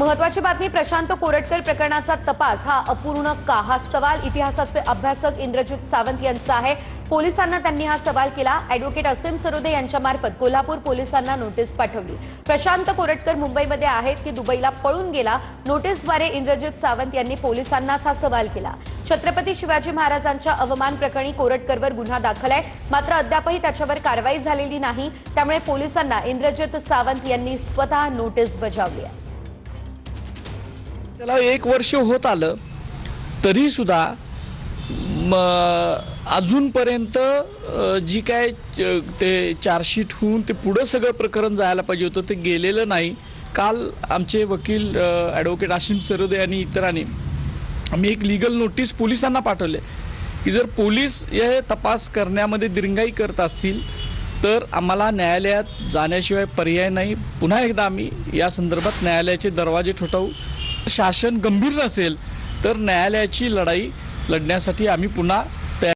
महत्वाची बातमी, प्रशांत कोरटकर प्रकरणाचा तपास हा अपूर्ण का? हा सवाल इतिहासाचे अभ्यासक इंद्रजित सावंत यांचा आहे। पोलिसांना त्यांनी हा सवाल केला। ॲडव्होकेट असीम सरोदे यांच्या मार्फत कोल्हापूर पोलिसांना नोटीस पाठवली। प्रशांत कोरटकर मुंबईमध्ये आहेत की दुबईला पळून गेला? नोटीसद्वारे इंद्रजित सावंत यांनी पोलिसांनाच हा सवाल केला। छत्रपती शिवाजी महाराजांच्या अवमान प्रकरणी कोरटकरवर गुन्हा दाखल आहे, मात्र अद्यापही त्याच्यावर कारवाई झालेली नाही। त्यामुळे पोलिसांना इंद्रजित सावंत यांनी स्वतः नोटीस बजावली आहे। त्याला 1 वर्ष होत आलं तरी सुद्धा अजूनपर्यंत जी काय ते चार्जशीट होऊन ते पुढे सगळं प्रकरण जायला पाहिजे होतं ते गेलेलं नाही। काल आमचे वकील ॲडव्होकेट असीम सरोदे आणि इतरांनी आम्ही एक लीगल नोटीस पोलिसांना पाठवले की जर पोलीस हे तपास करण्यामध्ये दिरंगाई करत असतील तर आम्हाला न्यायालयात जाण्याशिवाय पर्याय नाही। पुन्हा एकदा आम्ही या संदर्भात न्यायालयाचे दरवाजे ठोठावू। शासन गंभीर नसेल तर न्यायालयाची लढाई लढण्यासाठी आम्ही पुन्हा